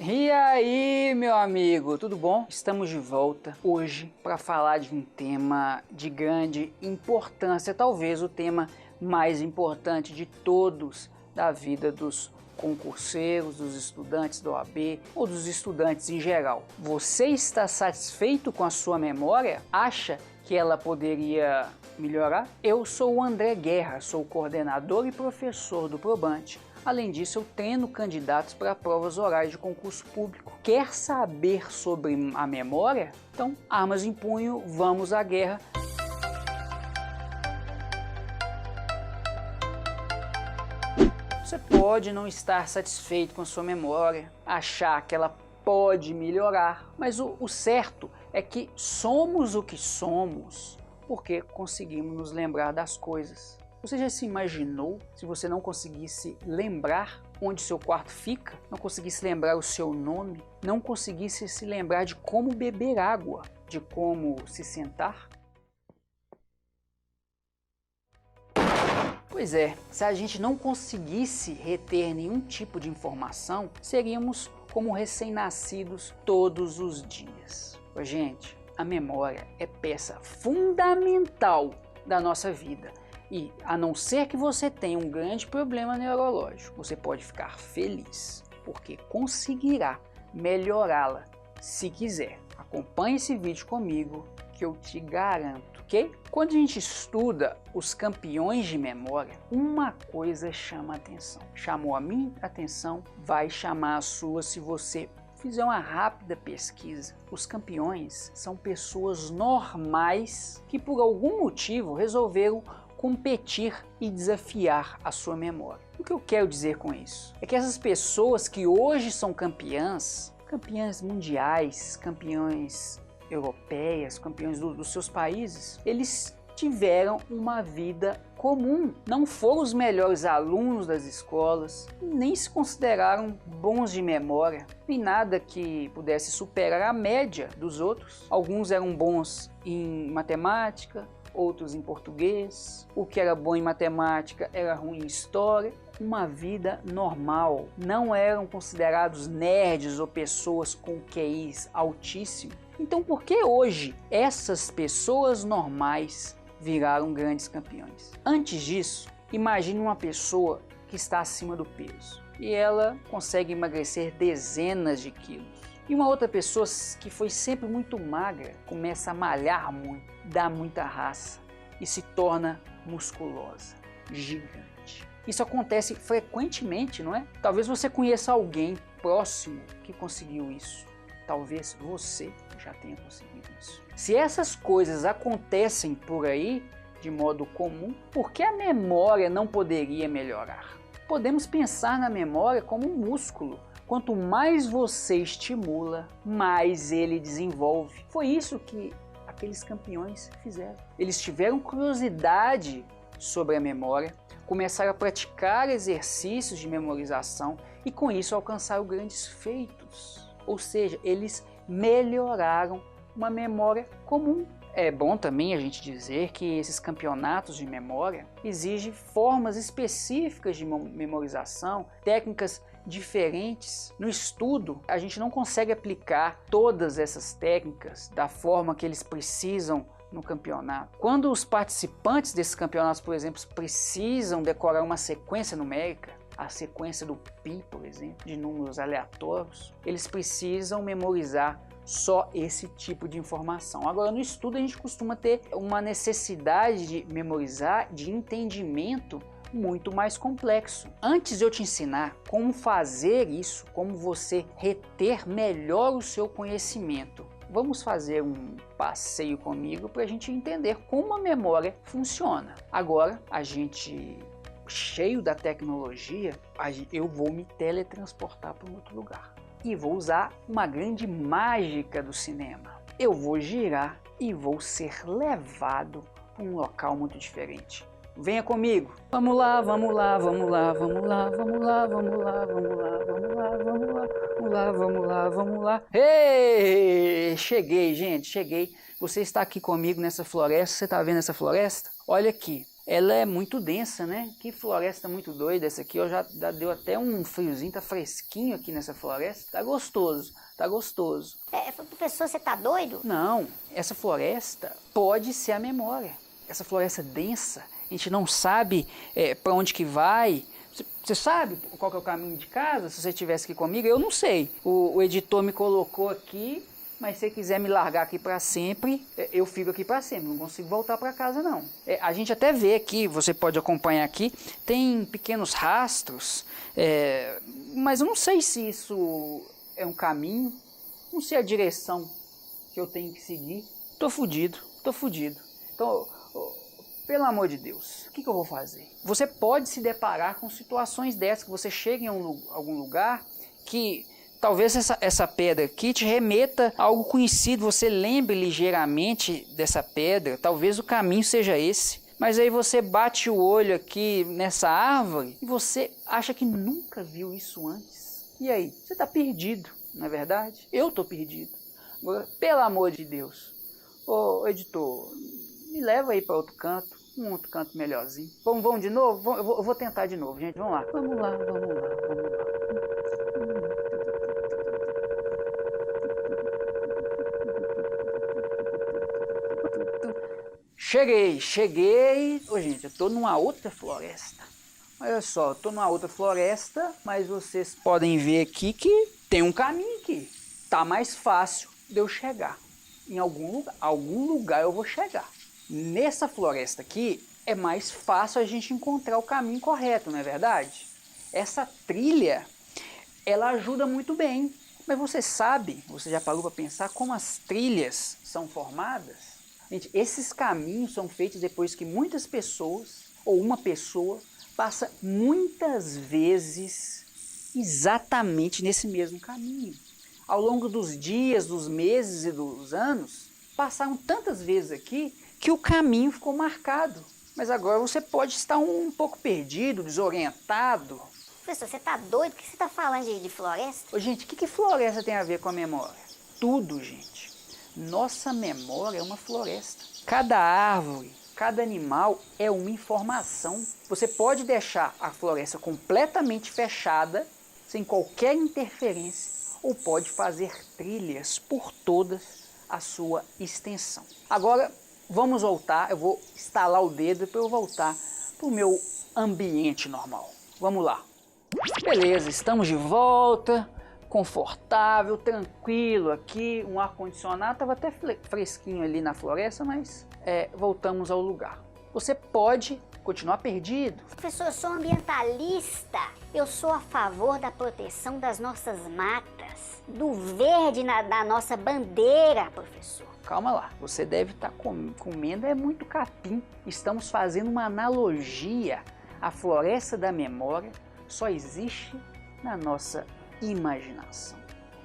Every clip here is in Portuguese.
E aí, meu amigo, tudo bom? Estamos de volta hoje para falar de um tema de grande importância, talvez o tema mais importante de todos da vida dos concurseiros, dos estudantes da OAB ou dos estudantes em geral. Você está satisfeito com a sua memória? Acha que ela poderia melhorar? Eu sou o André Guerra, sou coordenador e professor do Probante. Além disso, eu treino candidatos para provas orais de concurso público. Quer saber sobre a memória? Então, armas em punho, vamos à guerra. Você pode não estar satisfeito com a sua memória, achar que ela pode melhorar, mas o certo é que somos o que somos porque conseguimos nos lembrar das coisas. Você já se imaginou se você não conseguisse lembrar onde seu quarto fica, não conseguisse lembrar o seu nome, não conseguisse se lembrar de como beber água, de como se sentar? Pois é, se a gente não conseguisse reter nenhum tipo de informação, seríamos como recém-nascidos todos os dias. Gente, a memória é peça fundamental da nossa vida. E, a não ser que você tenha um grande problema neurológico, você pode ficar feliz, porque conseguirá melhorá-la se quiser. Acompanhe esse vídeo comigo, que eu te garanto, ok? Quando a gente estuda os campeões de memória, uma coisa chama a atenção. Chamou a minha atenção, vai chamar a sua se você fizer uma rápida pesquisa. Os campeões são pessoas normais que, por algum motivo, resolveram competir e desafiar a sua memória. O que eu quero dizer com isso? É que essas pessoas que hoje são campeãs mundiais, campeões europeias, campeões dos seus países, eles tiveram uma vida comum, não foram os melhores alunos das escolas, nem se consideraram bons de memória, nem nada que pudesse superar a média dos outros. Alguns eram bons em matemática, outros em português, o que era bom em matemática era ruim em história. Uma vida normal, não eram considerados nerds ou pessoas com QIs altíssimos. Então por que hoje essas pessoas normais viraram grandes campeões? Antes disso, imagine uma pessoa que está acima do peso e ela consegue emagrecer dezenas de quilos. E uma outra pessoa que foi sempre muito magra começa a malhar muito, dá muita raça e se torna musculosa, gigante. Isso acontece frequentemente, não é? Talvez você conheça alguém próximo que conseguiu isso. Talvez você já tenha conseguido isso. Se essas coisas acontecem por aí de modo comum, por que a memória não poderia melhorar? Podemos pensar na memória como um músculo. Quanto mais você estimula, mais ele desenvolve. Foi isso que aqueles campeões fizeram. Eles tiveram curiosidade sobre a memória, começaram a praticar exercícios de memorização e com isso alcançaram grandes feitos. Ou seja, eles melhoraram uma memória comum. É bom também a gente dizer que esses campeonatos de memória exigem formas específicas de memorização, técnicas diferentes. No estudo, a gente não consegue aplicar todas essas técnicas da forma que eles precisam no campeonato. Quando os participantes desses campeonatos, por exemplo, precisam decorar uma sequência numérica, a sequência do pi, por exemplo, de números aleatórios, eles precisam memorizar só esse tipo de informação. Agora, no estudo, a gente costuma ter uma necessidade de memorizar, de entendimento muito mais complexo. Antes de eu te ensinar como fazer isso, como você reter melhor o seu conhecimento, vamos fazer um passeio comigo para a gente entender como a memória funciona. Agora, a gente, cheio da tecnologia, eu vou me teletransportar para um outro lugar. E vou usar uma grande mágica do cinema. Eu vou girar e vou ser levado para um local muito diferente. Venha comigo. Vamos lá, vamos lá, vamos lá, vamos lá, vamos lá, vamos lá, vamos lá, vamos lá, vamos lá, vamos lá, vamos lá, vamos lá. Ei, cheguei, gente, cheguei. Você está aqui comigo nessa floresta. Você está vendo essa floresta? Olha aqui. ela é muito densa, né? Que floresta muito doida essa aqui, ó, já deu até um friozinho, tá fresquinho aqui nessa floresta. Tá gostoso, tá gostoso. Professor, você tá doido? Não, essa floresta pode ser a memória. Essa floresta densa, a gente não sabe para onde que vai. Você sabe qual que é o caminho de casa? Se você estivesse aqui comigo, eu não sei. O editor me colocou aqui, mas se você quiser me largar aqui para sempre, eu fico aqui para sempre. Não consigo voltar para casa, não. A gente até vê aqui, você pode acompanhar aqui, tem pequenos rastros, mas eu não sei se isso é um caminho, não sei a direção que eu tenho que seguir. Tô fudido. Então, pelo amor de Deus, o que eu vou fazer? Você pode se deparar com situações dessas, que você chega em algum lugar que talvez essa pedra aqui te remeta a algo conhecido, você lembre ligeiramente dessa pedra, talvez o caminho seja esse. Mas aí você bate o olho aqui nessa árvore e você acha que nunca viu isso antes. E aí? Você está perdido, não é verdade? Eu estou perdido. Agora, pelo amor de Deus, ô editor, me leva aí para outro canto, um outro canto melhorzinho. Vamos de novo? Eu vou tentar de novo, gente. Vamos lá. Vamos lá. Cheguei. Ô, gente, eu tô numa outra floresta. Olha só, eu tô numa outra floresta, mas vocês podem ver aqui que tem um caminho aqui. Tá mais fácil de eu chegar. Em algum lugar eu vou chegar. Nessa floresta aqui é mais fácil a gente encontrar o caminho correto, não é verdade? Essa trilha, ela ajuda muito bem. Mas você já parou para pensar como as trilhas são formadas? Gente, esses caminhos são feitos depois que muitas pessoas, ou uma pessoa, passa muitas vezes exatamente nesse mesmo caminho. Ao longo dos dias, dos meses e dos anos, passaram tantas vezes aqui que o caminho ficou marcado. Mas agora você pode estar um pouco perdido, desorientado. Professor, você tá doido? O que você tá falando de floresta? Ô, gente, o que floresta tem a ver com a memória? Tudo, gente. Nossa memória é uma floresta. Cada árvore, cada animal é uma informação. Você pode deixar a floresta completamente fechada, sem qualquer interferência, ou pode fazer trilhas por toda a sua extensão. Agora, vamos voltar, eu vou estalar o dedo para eu voltar para o meu ambiente normal. Vamos lá. Beleza, estamos de volta, confortável, tranquilo aqui, um ar-condicionado, estava até fresquinho ali na floresta, mas voltamos ao lugar. Você pode continuar perdido. Professor, eu sou ambientalista. Eu sou a favor da proteção das nossas matas, do verde na nossa bandeira, professor. Calma lá, você deve estar comendo muito capim. Estamos fazendo uma analogia. A floresta da memória só existe na nossa imaginação.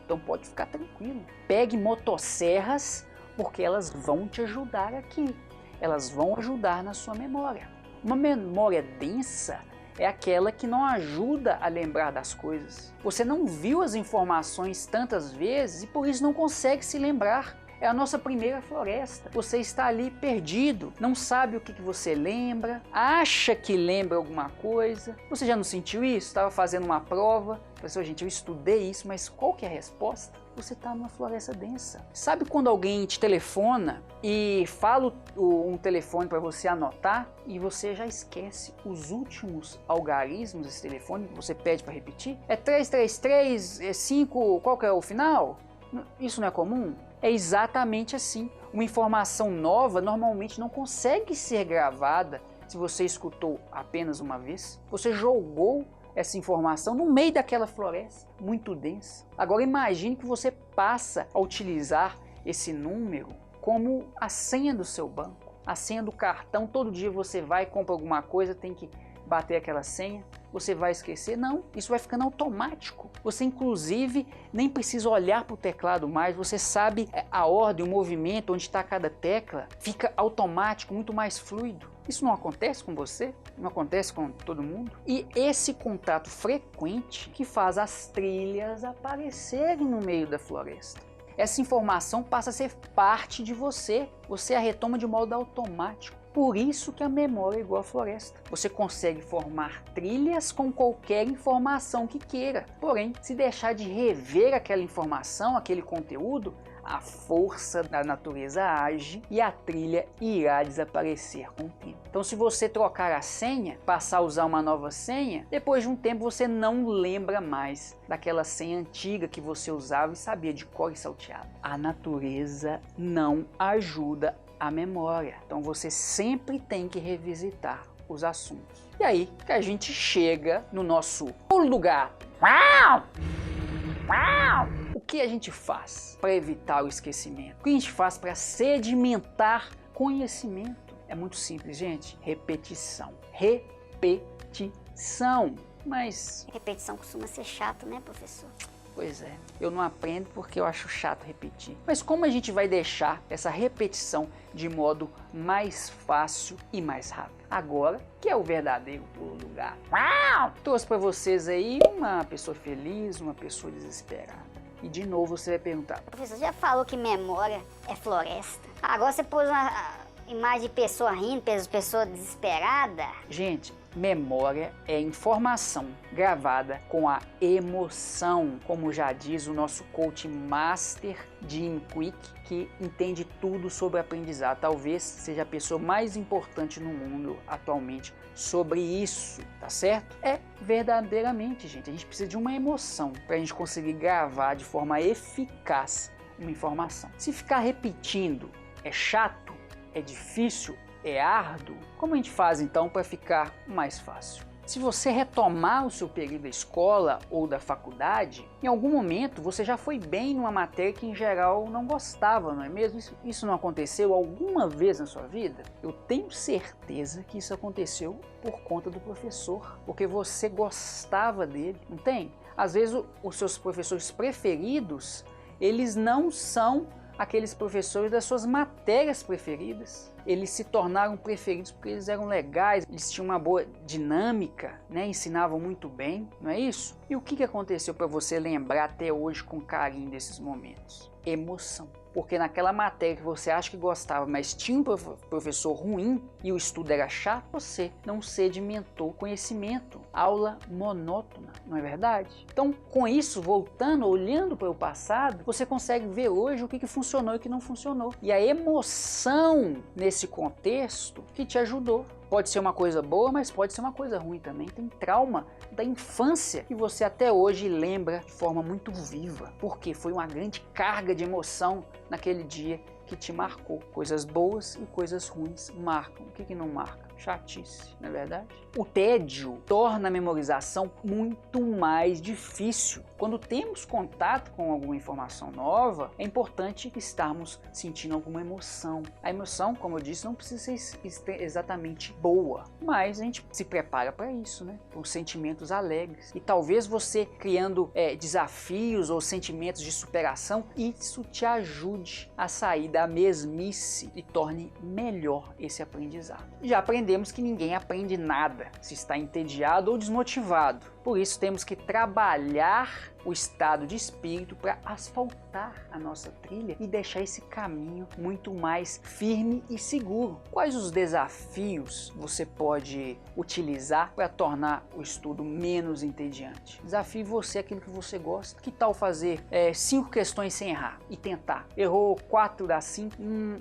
Então pode ficar tranquilo. Pegue motosserras, porque elas vão te ajudar aqui. Elas vão ajudar na sua memória. Uma memória densa é aquela que não ajuda a lembrar das coisas. Você não viu as informações tantas vezes e por isso não consegue se lembrar. É a nossa primeira floresta. Você está ali perdido, não sabe o que você lembra, acha que lembra alguma coisa. Você já não sentiu isso? Estava fazendo uma prova, pensou, gente, eu estudei isso, mas qual que é a resposta? Você está numa floresta densa. Sabe quando alguém te telefona e fala um telefone para você anotar e você já esquece os últimos algarismos desse telefone que você pede para repetir? É 333, é 5, qual que é o final? Isso não é comum? É exatamente assim. Uma informação nova normalmente não consegue ser gravada se você escutou apenas uma vez. Você jogou essa informação no meio daquela floresta muito densa. Agora imagine que você passa a utilizar esse número como a senha do seu banco, a senha do cartão. Todo dia você vai e compra alguma coisa, tem que bater aquela senha, você vai esquecer? Não, isso vai ficando automático. Você inclusive nem precisa olhar para o teclado mais, você sabe a ordem, o movimento, onde está cada tecla, fica automático, muito mais fluido. Isso não acontece com você? Não acontece com todo mundo? E esse contato frequente que faz as trilhas aparecerem no meio da floresta. Essa informação passa a ser parte de você, você a retoma de modo automático. por isso que a memória é igual à floresta. Você consegue formar trilhas com qualquer informação que queira. Porém, se deixar de rever aquela informação, aquele conteúdo, a força da natureza age e a trilha irá desaparecer com o tempo. Então, se você trocar a senha, passar a usar uma nova senha, depois de um tempo você não lembra mais daquela senha antiga que você usava e sabia de cor e salteado. A natureza não ajuda a memória. Então, você sempre tem que revisitar os assuntos. E aí que a gente chega no nosso lugar. O que a gente faz para evitar o esquecimento? O que a gente faz para sedimentar conhecimento? É muito simples, gente. Repetição. Repetição. Mas... repetição costuma ser chato, né, professor? Pois é. Eu não aprendo porque eu acho chato repetir. Mas como a gente vai deixar essa repetição de modo mais fácil e mais rápido? Agora, que é o verdadeiro lugar. Trouxe para vocês aí uma pessoa feliz, uma pessoa desesperada. E de novo você vai perguntar: professor, já falou que memória é floresta? Agora você pôs uma imagem de pessoa rindo, pessoa desesperada. Gente, memória é informação gravada com a emoção, como já diz o nosso coach master Jim Kwik, que entende tudo sobre aprendizado. Talvez seja a pessoa mais importante no mundo atualmente sobre isso, tá certo? É verdadeiramente, gente, a gente precisa de uma emoção para a gente conseguir gravar de forma eficaz uma informação. Se ficar repetindo é chato, é difícil, é árduo, como a gente faz então para ficar mais fácil? Se você retomar o seu período da escola ou da faculdade, em algum momento você já foi bem numa matéria que em geral não gostava, não é mesmo? Isso não aconteceu alguma vez na sua vida? Eu tenho certeza que isso aconteceu por conta do professor, porque você gostava dele, não tem? Às vezes os seus professores preferidos, eles não são aqueles professores das suas matérias preferidas. Eles se tornaram preferidos porque eles eram legais, eles tinham uma boa dinâmica, né? Ensinavam muito bem, não é isso? E o que aconteceu para você lembrar até hoje com carinho desses momentos? Emoção. Porque naquela matéria que você acha que gostava, mas tinha um professor ruim e o estudo era chato, você não sedimentou conhecimento. Aula monótona, não é verdade? Então, com isso, voltando, olhando para o passado, você consegue ver hoje o que funcionou e o que não funcionou. E a emoção nesse contexto que te ajudou. Pode ser uma coisa boa, mas pode ser uma coisa ruim também. Tem trauma da infância que você até hoje lembra de forma muito viva, porque foi uma grande carga de emoção naquele dia que te marcou. Coisas boas e coisas ruins marcam. O que não marca? Chatice, não é verdade? O tédio torna a memorização muito mais difícil. Quando temos contato com alguma informação nova, é importante estarmos sentindo alguma emoção. A emoção, como eu disse, não precisa ser exatamente boa, mas a gente se prepara para isso, né? Com sentimentos alegres. E talvez você criando desafios ou sentimentos de superação, isso te ajude a sair da mesmice e torne melhor esse aprendizado. Já aprendemos que ninguém aprende nada se está entediado ou desmotivado. Por isso temos que trabalhar o estado de espírito para asfaltar a nossa trilha e deixar esse caminho muito mais firme e seguro. Quais os desafios você pode utilizar para tornar o estudo menos entediante? Desafie você aquilo que você gosta. Que tal fazer 5 questões sem errar e tentar? Errou 4 das 5,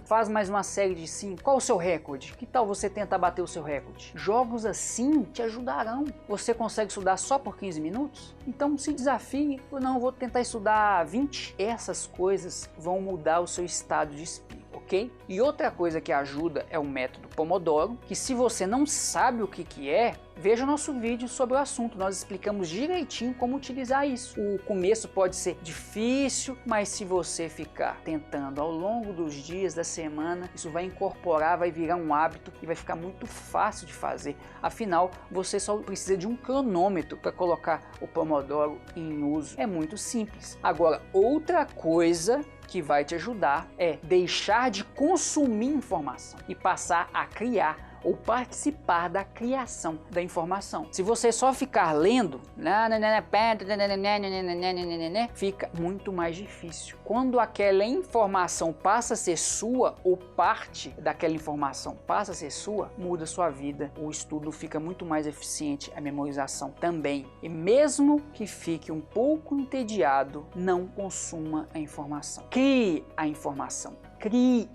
faz mais uma série de 5. Qual o seu recorde? Que tal você tentar bater o seu recorde? Jogos assim te ajudarão. Você consegue estudar só por 15 minutos? Então se desafie. Não, vou tentar estudar 20. Essas coisas vão mudar o seu estado de espírito, ok? E outra coisa que ajuda é o método Pomodoro, que se você não sabe o que é, veja o nosso vídeo sobre o assunto. Nós explicamos direitinho como utilizar isso. O começo pode ser difícil, mas se você ficar tentando ao longo dos dias da semana, isso vai incorporar, vai virar um hábito e vai ficar muito fácil de fazer. Afinal, você só precisa de um cronômetro para colocar o Pomodoro em uso. É muito simples. Agora, outra coisa que vai te ajudar é deixar de consumir informação e passar a criar ou participar da criação da informação. Se você só ficar lendo, fica muito mais difícil. Quando aquela informação passa a ser sua, ou parte daquela informação passa a ser sua, muda a sua vida. O estudo fica muito mais eficiente, a memorização também. E mesmo que fique um pouco entediado, não consuma a informação. Crie a informação. Crie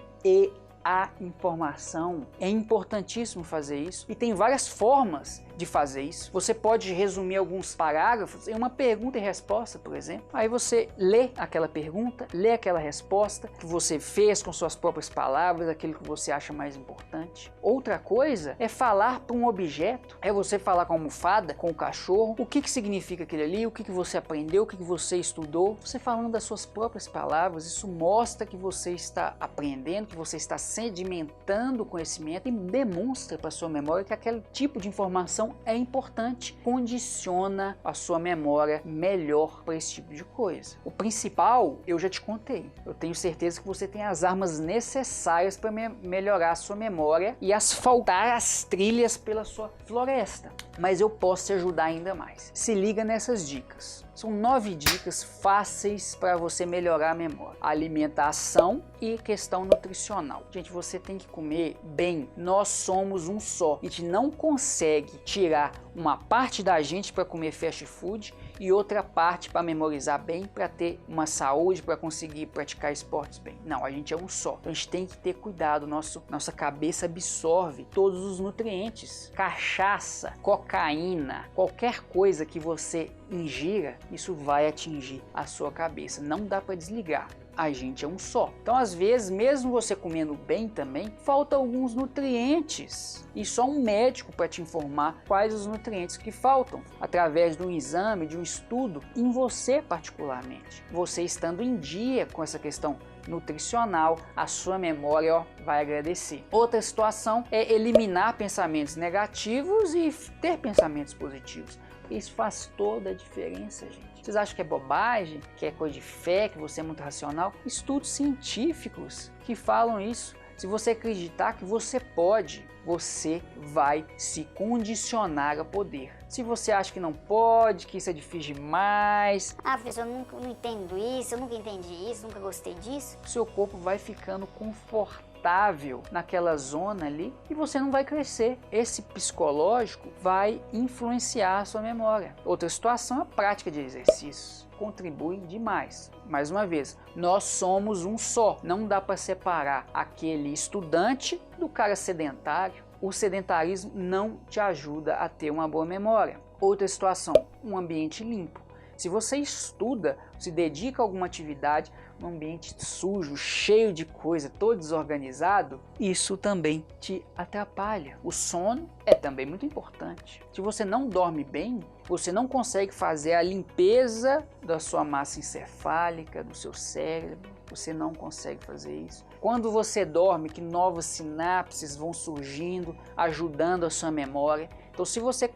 a informação. É importantíssimo fazer isso e tem várias formas de fazer isso. Você pode resumir alguns parágrafos em uma pergunta e resposta, por exemplo. Aí você lê aquela pergunta, lê aquela resposta que você fez com suas próprias palavras, aquilo que você acha mais importante. Outra coisa é falar para um objeto, é você falar com a almofada, com o cachorro, o que significa aquilo ali, o que você aprendeu, o que você estudou. Você falando das suas próprias palavras, isso mostra que você está aprendendo, que você está sedimentando o conhecimento e demonstra para a sua memória que aquele tipo de informação é importante, condiciona a sua memória melhor para esse tipo de coisa. O principal eu já te contei. Eu tenho certeza que você tem as armas necessárias para melhorar a sua memória e asfaltar as trilhas pela sua floresta. Mas eu posso te ajudar ainda mais. Se liga nessas dicas. São 9 dicas fáceis para você melhorar a memória. Alimentação e questão nutricional. Gente, você tem que comer bem. Nós somos um só. A gente não consegue tirar uma parte da gente para comer fast food e outra parte para memorizar bem, para ter uma saúde, para conseguir praticar esportes bem. Não, a gente é um só. Então a gente tem que ter cuidado. Nossa cabeça absorve todos os nutrientes. Cachaça, cocaína, qualquer coisa que você ingira, isso vai atingir a sua cabeça. Não dá para desligar. A gente é um só. Então, às vezes, mesmo você comendo bem também, falta alguns nutrientes. E só um médico para te informar quais os nutrientes que faltam, através de um exame, de um estudo, em você particularmente. Você estando em dia com essa questão nutricional, a sua memória vai agradecer. Outra situação é eliminar pensamentos negativos e ter pensamentos positivos. Isso faz toda a diferença, gente. Vocês acham que é bobagem, que é coisa de fé, que você é muito racional? Estudos científicos que falam isso. Se você acreditar que você pode, você vai se condicionar a poder. Se você acha que não pode, que isso é difícil demais... professor, eu não entendo isso, eu nunca entendi isso, nunca gostei disso. Seu corpo vai ficando confortável naquela zona ali e você não vai crescer. Esse psicológico vai influenciar a sua memória. Outra situação é a prática de exercícios. Contribui demais. Mais uma vez, nós somos um só. Não dá para separar aquele estudante do cara sedentário. O sedentarismo não te ajuda a ter uma boa memória. Outra situação, um ambiente limpo. Se você estuda, se dedica a alguma atividade, um ambiente sujo, cheio de coisa, todo desorganizado, isso também te atrapalha. O sono é também muito importante. Se você não dorme bem, você não consegue fazer a limpeza da sua massa encefálica, do seu cérebro, você não consegue fazer isso. Quando você dorme, que novas sinapses vão surgindo, ajudando a sua memória. Então, se você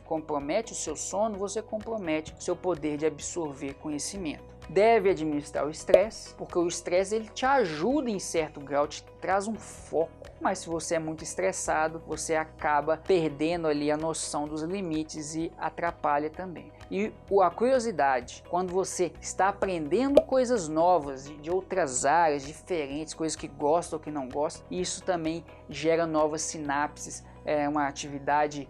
compromete o seu sono, você compromete o seu poder de absorver conhecimento. Deve administrar o estresse, porque o estresse ele te ajuda em certo grau, te traz um foco. Mas se você é muito estressado, você acaba perdendo ali a noção dos limites e atrapalha também. E a curiosidade, quando você está aprendendo coisas novas de outras áreas diferentes, coisas que gosta ou que não gosta, isso também gera novas sinapses, uma atividade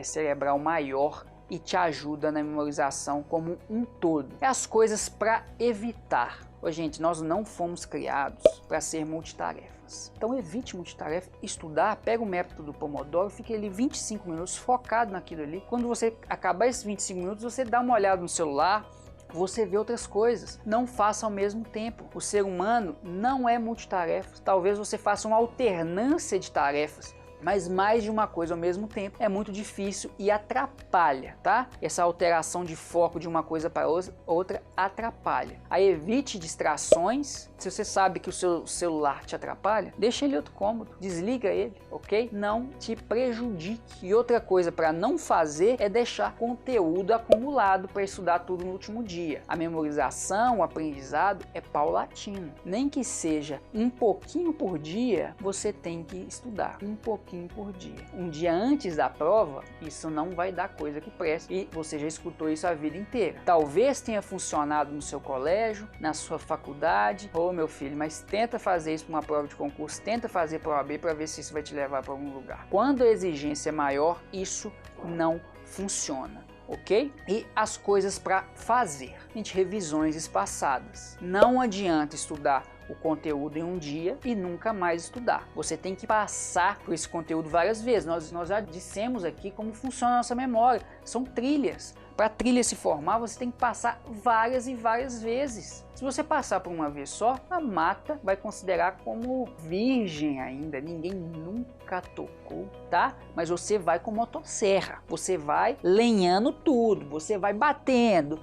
cerebral maior e te ajuda na memorização como um todo. É as coisas para evitar. Gente, nós não fomos criados para ser multitarefas. Então evite multitarefa, estudar, pega o método do Pomodoro, fique ali 25 minutos focado naquilo ali. Quando você acabar esses 25 minutos, você dá uma olhada no celular, você vê outras coisas. Não faça ao mesmo tempo. O ser humano não é multitarefa. Talvez você faça uma alternância de tarefas, mas mais de uma coisa ao mesmo tempo é muito difícil e atrapalha, tá? Essa alteração de foco de uma coisa para outra atrapalha. Aí evite distrações. Se você sabe que o seu celular te atrapalha, deixa ele em outro cômodo, desliga ele, ok? Não te prejudique. E outra coisa para não fazer é deixar conteúdo acumulado para estudar tudo no último dia. A memorização, o aprendizado é paulatino. Nem que seja um pouquinho por dia, você tem que estudar. Um pouquinho pouquinho por dia. Um dia antes da prova, isso não vai dar coisa que preste e você já escutou isso a vida inteira. Talvez tenha funcionado no seu colégio, na sua faculdade. Ô meu filho, mas tenta fazer isso para uma prova de concurso, tenta fazer para a OAB para ver se isso vai te levar para algum lugar. Quando a exigência é maior, isso não funciona. Ok? E as coisas para fazer. Gente, revisões espaçadas. Não adianta estudar o conteúdo em um dia e nunca mais estudar. Você tem que passar por esse conteúdo várias vezes. Nós já dissemos aqui como funciona a nossa memória. São trilhas. Para a trilha se formar, você tem que passar várias e várias vezes. Se você passar por uma vez só, a mata vai considerar como virgem ainda. Ninguém nunca tocou, tá? Mas você vai com motosserra. Você vai lenhando tudo. Você vai batendo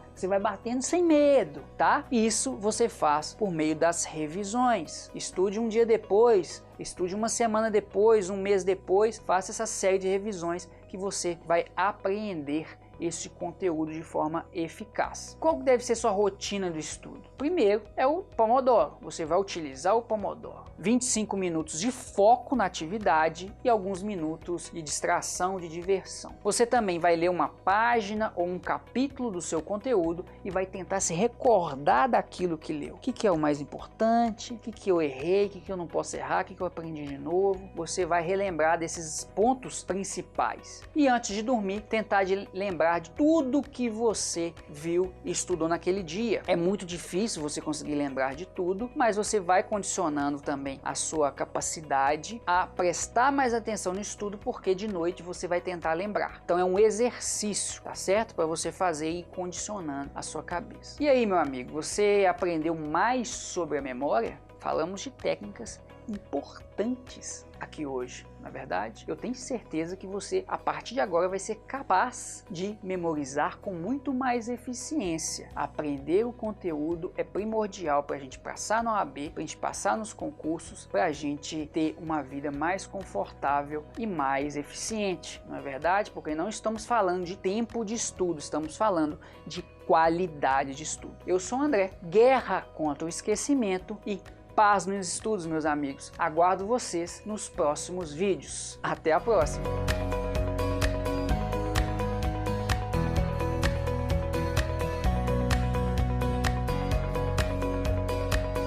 sem medo, tá? Isso você faz por meio das revisões. Estude um dia depois, estude uma semana depois, um mês depois. Faça essa série de revisões que você vai aprender esse conteúdo de forma eficaz. Qual deve ser sua rotina do estudo? Primeiro é o Pomodoro. Você vai utilizar o Pomodoro. 25 minutos de foco na atividade e alguns minutos de distração, de diversão. Você também vai ler uma página ou um capítulo do seu conteúdo e vai tentar se recordar daquilo que leu. O que é o mais importante? O que eu errei? O que eu não posso errar? O que eu aprendi de novo? Você vai relembrar desses pontos principais. E antes de dormir, tentar lembrar de tudo que você viu e estudou naquele dia. É muito difícil você conseguir lembrar de tudo, mas você vai condicionando também a sua capacidade a prestar mais atenção no estudo, porque de noite você vai tentar lembrar. Então é um exercício, tá certo? Para você fazer e ir condicionando a sua cabeça. E aí, meu amigo, você aprendeu mais sobre a memória? Falamos de técnicas importantes aqui hoje, na verdade. Eu tenho certeza que você, a partir de agora, vai ser capaz de memorizar com muito mais eficiência. Aprender o conteúdo é primordial para a gente passar na OAB, para a gente passar nos concursos, para a gente ter uma vida mais confortável e mais eficiente, não é verdade? Porque não estamos falando de tempo de estudo, estamos falando de qualidade de estudo. Eu sou o André, guerra contra o esquecimento e paz nos estudos, meus amigos. Aguardo vocês nos próximos vídeos. Até a próxima!